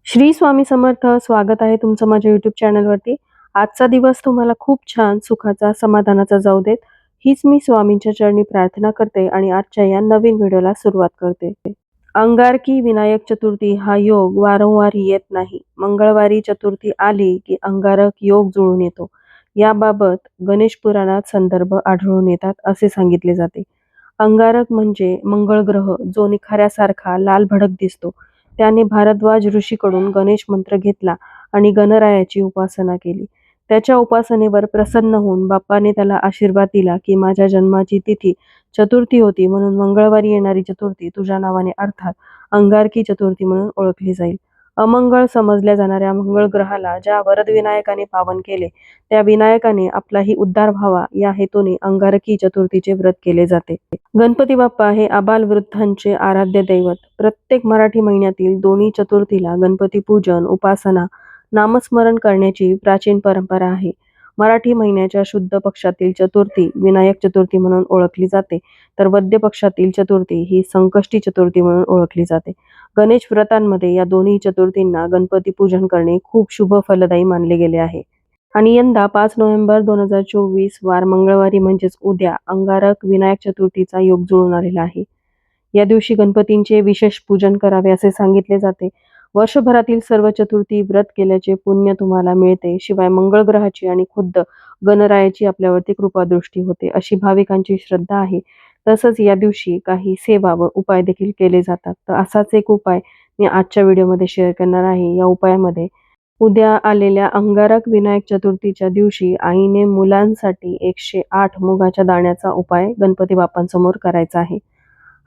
श्री स्वामी समर्थ. स्वागत आहे तुमचं माझ्या YouTube चॅनलवरती. आजचा दिवस तुम्हाला खूप छान, सुखाचा, समाधानाचा जाऊ देत. हीच मी स्वामींच्या चरणी प्रार्थना करते आणि आजच्या या नवीन व्हिडिओला सुरुवात करते. अंगारकी विनायक चतुर्थी हा योग वारंवार येत नाही. मंगळवारी चतुर्थी आली की अंगारक योग जुळून येतो. याबाबत गणेश पुराणात संदर्भ आढळून येतात असे सांगितले जाते. अंगारक म्हणजे मंगळ ग्रह जो निखाऱ्यासारखा लाल भडक दिसतो. त्याने भारद्वाज ऋषीकडून गणेश मंत्र घेतला आणि गणरायाची उपासना केली. त्याच्या उपासनेवर प्रसन्न होऊन बाप्पाने त्याला आशीर्वाद दिला की माझ्या जन्माची तिथी चतुर्थी होती, म्हणून मंगळवारी येणारी चतुर्थी तुझ्या नावाने अर्थात अंगारकी चतुर्थी म्हणून ओळखली जाईल. अमंगळ समजल्या जाणाऱ्या मंगळ ग्रहाला ज्या वरदविनायकाने पावन केले, त्या विनायकाने आपलाही उद्धार व्हावा या हेतूने अंगारकी चतुर्थीचे व्रत केले जाते. गणपती बाप्पा हे आबालवृद्धांचे आराध्य दैवत. प्रत्येक मराठी महिन्यातील दोन्ही चतुर्थीला गणपती पूजन, उपासना, नामस्मरण करण्याची प्राचीन परंपरा आहे. मराठी महिन्याच्या शुद्ध पक्षातील चतुर्थी विनायक चतुर्थी म्हणून ओळखली जाते, तर वद्य पक्षातील चतुर्थी ही संकष्टी चतुर्थी म्हणून ओळखली जाते. गणेश व्रतांमध्ये या दोन्ही चतुर्थींना गणपती पूजन करणे खूप शुभ फलदायी मानले गेले आहे. आणि यंदा 5 नोव्हेंबर 2024 वार मंगळवारी म्हणजेच उद्या अंगारक विनायक चतुर्थीचा योग जुळून आलेला आहे. या दिवशी गणपतींचे विशेष पूजन करावे असे सांगितले जाते. वर्षभरातील सर्व चतुर्थी व्रत केल्याचे पुण्य तुम्हाला मिळते. शिवाय मंगळ ग्रहाची आणि खुद्द गणरायाची आपल्यावरती कृपादृष्टी होते अशी भाविकांची श्रद्धा आहे. तसंच या दिवशी काही सेवा व उपाय देखील केले जातात. तर असाच एक उपाय मी आजच्या व्हिडिओमध्ये शेअर करणार आहे. या उपायामध्ये उद्या आलेल्या अंगारक विनायक चतुर्थीच्या दिवशी आईने मुलांसाठी 108 मुगाच्या दाण्याचा उपाय गणपती बाप्पांसमोर करायचा आहे.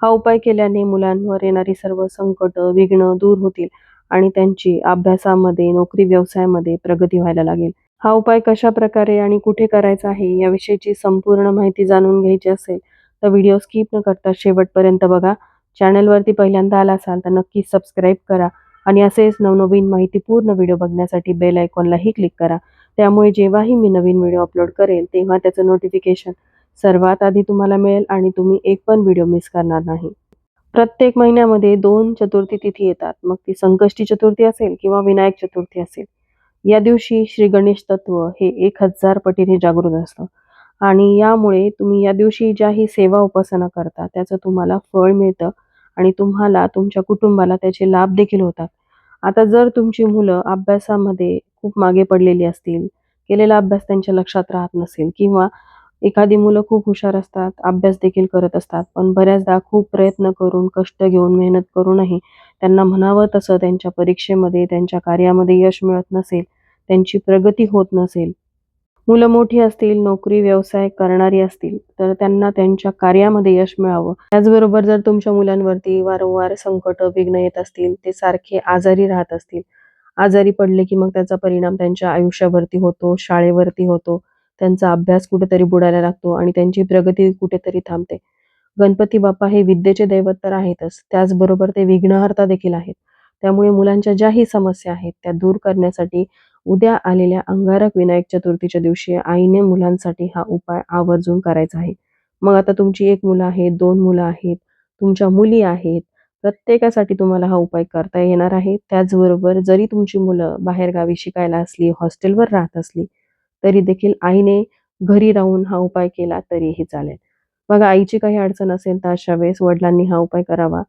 हा उपाय केल्याने मुलांवर येणारी सर्व संकट, विघ्न दूर होतील आणि त्यांची अभ्यासामध्ये, नोकरी व्यवसायामध्ये प्रगती व्हायला लागेल. हा उपाय कशा प्रकारे आणि कुठे करायचा आहे याविषयीची संपूर्ण माहिती जाणून घ्यायची असेल तर व्हिडिओ स्किप न करता शेवटपर्यंत बघा. चॅनलवरती पहिल्यांदा आला असाल तर नक्की सबस्क्राईब करा आणि असेच नवनवीन माहितीपूर्ण व्हिडिओ बघण्यासाठी बेल आयकॉनलाही क्लिक करा. त्यामुळे जेव्हाही मी नवीन व्हिडिओ अपलोड करेल तेव्हा त्याचं नोटिफिकेशन सर्वात आधी तुम्हाला मिळेल आणि तुम्ही एक पण व्हिडिओ मिस करणार नाही. प्रत्येक महिन्यामध्ये 2 चतुर्थी तिथी येतात. मग ती संकष्टी चतुर्थी असेल किंवा विनायक चतुर्थी असेल. या दिवशी श्री गणेश तत्व हे 1000 पटीने जागृत असतं आणि यामुळे तुम्ही या दिवशी ज्याही सेवा उपासना करता त्याचं तुम्हाला फळ मिळतं आणि तुम्हाला, तुमच्या कुटुंबाला त्याचे लाभ देखील होतात. आता जर तुमची मुलं अभ्यासामध्ये खूप मागे पडलेली असतील, केलेला अभ्यास त्यांच्या लक्षात राहत नसेल किंवा एखादी मुलं खूप हुशार असतात, अभ्यास देखील करत असतात, पण बऱ्याचदा खूप प्रयत्न करून, कष्ट घेऊन, मेहनत करूनही त्यांना म्हणावं तसं त्यांच्या परीक्षेमध्ये, त्यांच्या कार्यामध्ये यश मिळत नसेल, त्यांची प्रगती होत नसेल. मुलं मोठी असतील, नोकरी, व्यवसाय करणारी असतील, तर त्यांना त्यांच्या कार्यामध्ये यश मिळावं. त्याचबरोबर जर तुमच्या मुलांवरती वारंवार संकट, विघ्न येत असतील, ते सारखे आजारी राहत असतील, आजारी पडले की मग त्याचा परिणाम त्यांच्या आयुष्यावरती होतो, शाळेवरती होतो. त्यांचा अभ्यास कुठेतरी बुडायला लागतो आणि त्यांची प्रगती कुठेतरी थांबते. गणपती बाप्पा हे विद्येचे दैवत तर आहेतच, त्याचबरोबर ते विघ्नहर्ता देखील आहेत. त्यामुळे मुलांच्या ज्याही समस्या आहेत त्या दूर करण्यासाठी उद्या आलेल्या अंगारक विनायक चतुर्थीच्या दिवशी आईने मुलांसाठी हा उपाय आवर्जून करायचा आहे. मग आता तुमची 1 मुलं आहेत, 2 मुलं आहेत, तुमच्या मुली आहेत, प्रत्येकासाठी तुम्हाला हा उपाय करता येणार आहे. त्याचबरोबर जरी तुमची मुलं बाहेरगावी शिकायला असली, हॉस्टेलवर राहत असली, तरी देखील आईने घरी राहून हा उपाय केला तरीही चालेल. बघा, आईची काही अडचण असेल तर अशा वेळेस वडिलांनी हा उपाय करावा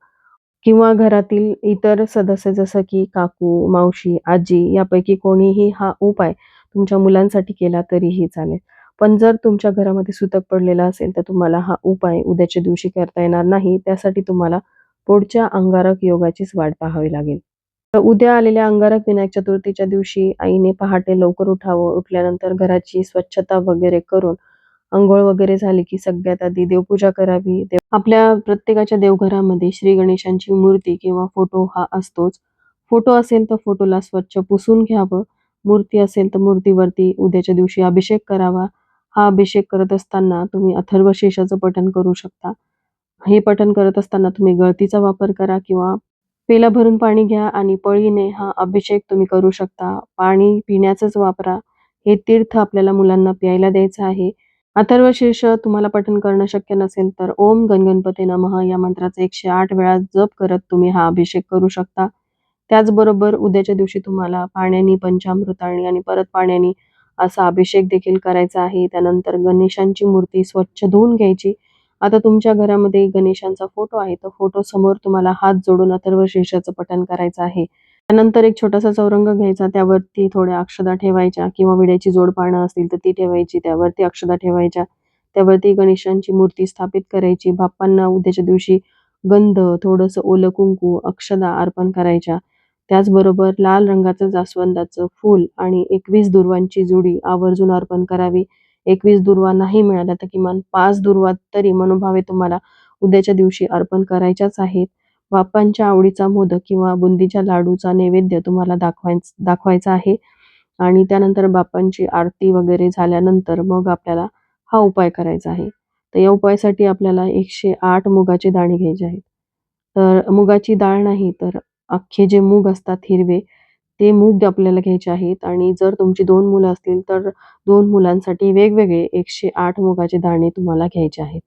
किंवा घरातील इतर सदस्य जसं की काकू, मावशी, आजी यापैकी कोणीही हा उपाय तुमच्या मुलांसाठी केला तरीही चालेल. पण जर तुमच्या घरामध्ये सुतक पडलेला असेल तर तुम्हाला हा उपाय उद्याच्या दिवशी करता येणार नाही. त्यासाठी तुम्हाला पुढच्या अंगारक योगाचीच वाट पाहावी लागेल. तर उद्या आलेल्या अंगारक विनायक चतुर्थीच्या दिवशी आईने पहाटे लवकर उठावं. उठल्यानंतर घराची स्वच्छता वगैरे करून अंघोळ वगैरे झाली की सगळ्यात आधी देवपूजा करावी. आपल्या प्रत्येकाच्या देवघरामध्ये श्री गणेशांची मूर्ती किंवा फोटो हा असतोच. फोटो असेल तर फोटोला स्वच्छ पुसून घ्यावं. मूर्ती असेल तर मूर्तीवरती उद्याच्या दिवशी अभिषेक करावा. हा अभिषेक करत असताना तुम्ही अथर्वशीर्षाचं पठण करू शकता. हे पठण करत असताना तुम्ही गळतीचा वापर करा किंवा पेला भरून पाणी घ्या आणि पळीने हा अभिषेक तुम्ही करू शकता. पाणी पिण्याचंच वापरा. हे तीर्थ आपल्याला मुलांना प्यायला द्यायचं आहे. अथर्वशीर्ष तुम्हाला पठण करणं शक्य नसेल तर ओम गणगणपते नमः या मंत्राचा 108 वेळा जप करत तुम्ही हा अभिषेक करू शकता. त्याचबरोबर उद्याच्या दिवशी तुम्हाला पाण्याने, पंचामृताने आणि परत पाण्याने असा अभिषेक देखील करायचा आहे. त्यानंतर गणेशांची मूर्ती स्वच्छ धुवून घ्यायची. आता तुमच्या घरामध्ये गणेशांचा फोटो आहे, तर फोटो समोर तुम्हाला हात जोडून अथर्वशीर्षाचं पठण करायचं आहे. त्यानंतर एक छोटासा चौरंग घ्यायचा, त्यावरती थोड्या अक्षता ठेवायच्या किंवा विड्याची जोड पानं असतील तर ती ठेवायची, त्यावरती अक्षता ठेवायच्या. त्यावरती गणेशांची मूर्ती स्थापित करायची. बाप्पांना उद्याच्या दिवशी गंध, थोडंसं ओलं कुंकू, अक्षदा अर्पण करायच्या. त्याचबरोबर लाल रंगाचं जास्वंदाचं फूल आणि 21 दुर्वांची जुडी आवर्जून अर्पण करावी. 21 दुर्वा नाही मिळाल्या तर किमान 5 दुर्वा तरी मनोभावे तुम्हाला उद्याच्या दिवशी अर्पण करायच्याच आहेत. बाप्पांच्या आवडीचा मोदक किंवा बुंदीच्या लाडूचा नैवेद्य तुम्हाला दाखवायचा आहे आणि त्यानंतर बाप्पांची आरती वगैरे झाल्यानंतर मग आपल्याला हा उपाय करायचा आहे. तर या उपायासाठी आपल्याला 108 मुगाचे दाणे घ्यायचे आहेत. तर मुगाची डाळ नाही तर अख्खे जे मूग असतात हिरवे, ते मूग आपल्याला घ्यायचे आहेत आणि जर तुमची 2 मुलं असतील तर 2 मुलांसाठी वेगवेगळे 108 मुगाचे दाणे तुम्हाला घ्यायचे आहेत.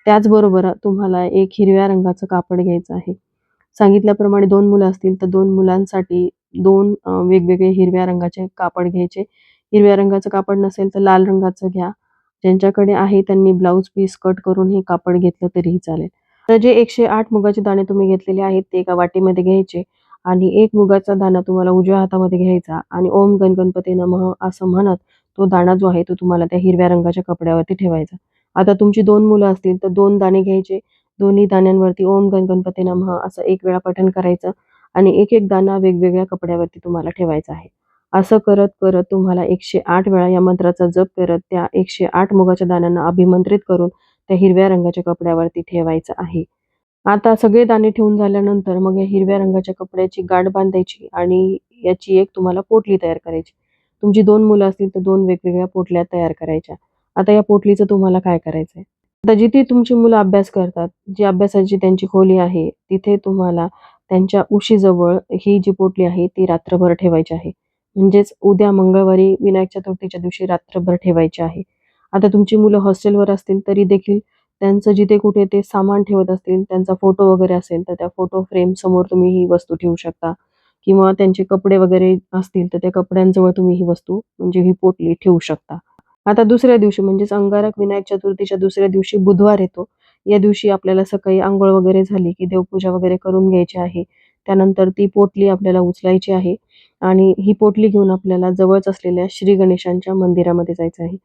त्याचबरोबर तुम्हाला एक हिरव्या रंगाचं कापड घ्यायचं आहे. सांगितल्याप्रमाणे 2 मुलं असतील तर 2 मुलांसाठी 2 वेगवेगळे हिरव्या रंगाचे कापड घ्यायचे. हिरव्या रंगाचं कापड नसेल तर लाल रंगाचं घ्या. ज्यांच्याकडे आहे त्यांनी ब्लाउज पीस कट करून हे कापड घेतलं तरीही चालेल. तर जे 108 मुगाचे दाणे तुम्ही घेतलेले आहेत ते एका वाटीमध्ये घ्यायचे आणि एक मुगाचा दाणा तुम्हाला उजव्या हातामध्ये घ्यायचा आणि ओम गण गणपती नमः असं म्हणत तो दाणा जो आहे तो तुम्हाला त्या हिरव्या रंगाच्या कपड्यावरती ठेवायचा. आता तुमची 2 मुलं असतील तर 2 दाणे घ्यायचे. दोन्ही दाण्यांवरती ओम गण गणपती नमः असं 1 वेळा पठण करायचं आणि एक-एक दाणा वेगवेगळ्या कपड्यावरती तुम्हाला ठेवायचा आहे. असं करत तुम्हाला 108 वेळा या मंत्राचा जप करत त्या 108 मुगाच्या दाण्यांना अभिमंत्रित करून त्या हिरव्या रंगाच्या कपड्यावरती ठेवायचं आहे. आता सगळे दाणे ठेवून झाल्यानंतर मग या हिरव्या रंगाच्या कपड्याची गाठ बांधायची आणि याची एक तुम्हाला पोटली तयार करायची. तुमची 2 मुलं असतील तर 2 वेगवेगळ्या पोटल्या तयार करायच्या. आता या पोटलीचं तुम्हाला काय करायचंय? आता जिथे तुमची मुलं अभ्यास करतात, जी अभ्यासाची त्यांची खोली आहे, तिथे तुम्हाला त्यांच्या उशीजवळ ही जी पोटली आहे ती रात्रभर ठेवायची आहे. म्हणजेच उद्या मंगळवारी विनायक चतुर्थीच्या दिवशी रात्रभर ठेवायची आहे. आता तुमची मुलं हॉस्टेलवर असतील तरी देखील त्यांचं जिथे कुठे ते सामान ठेवत असतील, त्यांचा फोटो वगैरे असेल, तर त्या फोटो फ्रेम समोर तुम्ही ही वस्तू ठेवू शकता किंवा त्यांचे कपडे वगैरे असतील, तर त्या कपड्यांजवळ तुम्ही ही वस्तू म्हणजे ही पोटली ठेवू शकता. आता दुसऱ्या दिवशी म्हणजेच अंगारक विनायक चतुर्थीच्या दुसऱ्या दिवशी बुधवार येतो. या दिवशी आपल्याला सकाळी अंघोळ वगैरे झाली, की देवपूजा वगैरे करून घ्यायची आहे. त्यानंतर ती पोटली आपल्याला उचलायची आहे आणि ही पोटली घेऊन आपल्याला जवळच असलेल्या श्री गणेशांच्या मंदिरामध्ये जायचं आहे.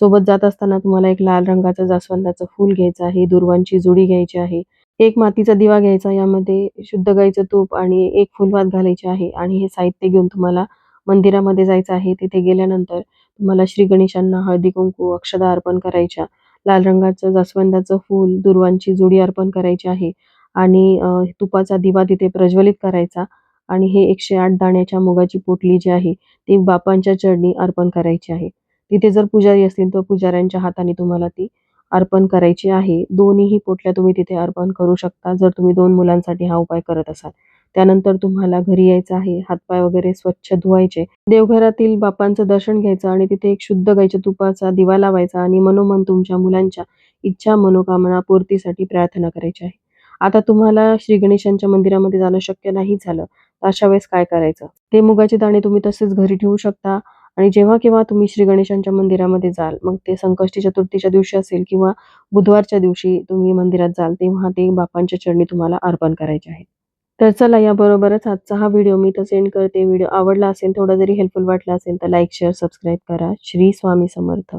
सोबत जात असताना तुम्हाला एक लाल रंगाचं जास्वंदाचं फूल घ्यायचं आहे, दुर्वांची जुडी घ्यायची आहे. एक मातीचा दिवा घ्यायचा, यामध्ये शुद्ध गाईचं तूप आणि एक फुलवात घालायची आहे आणि हे साहित्य घेऊन तुम्हाला मंदिरामध्ये जायचं आहे. तिथे गेल्यानंतर तुम्हाला श्री गणेशांना हळदी-कुंकू, अक्षदा अर्पण करायच्या. लाल रंगाचं जास्वंदाचं फूल, दुर्वांची जुडी अर्पण करायची आहे आणि तुपाचा दिवा तिथे प्रज्वलित करायचा आणि हे 108 दाण्याच्या मुगाची पोटली जी आहे, ती बाप्पांच्या चरणी अर्पण करायची आहे. तिथे जर पुजारी असतील तर पुजाऱ्यांच्या हाताने तुम्हाला ती अर्पण करायची आहे. दोन्हीही पोटल्या तुम्ही तिथे अर्पण करू शकता, जर तुम्ही 2 मुलांसाठी हा उपाय करत असाल. त्यानंतर तुम्हाला घरी यायचं आहे, हातपाय वगैरे स्वच्छ धुवायचे. देवघरातील बाप्पांचं दर्शन घ्यायचं आणि तिथे एक शुद्ध गाईच्या तुपाचा दिवा लावायचा आणि मनोमन तुमच्या मुलांच्या इच्छा, मनोकामना पूर्तीसाठी प्रार्थना करायची आहे. आता तुम्हाला श्री गणेशांच्या मंदिरामध्ये जाणं शक्य नाही झालं, तर अशा वेळेस काय करायचं? ते मुगाचे दाणे तुम्ही तसेच घरी ठेवू शकता आणि जेव्हा केव्हा तुम्ही श्री गणेशांच्या मंदिरामध्ये जाल, मग ते संकष्टी चतुर्थीच्या दिवशी असेल किंवा बुधवारच्या दिवशी तुम्ही मंदिरात जाल, तेव्हा ते बाप्पांच्या चरणी तुम्हाला अर्पण करायचे आहे. तर चला याबरोबरच आजचा हा व्हिडिओ मी इथं सेंड करते. व्हिडिओ आवडला असेल, थोडा जरी हेल्पफुल वाटला असेल, तर लाईक, शेअर, सबस्क्राईब करा. श्री स्वामी समर्थ.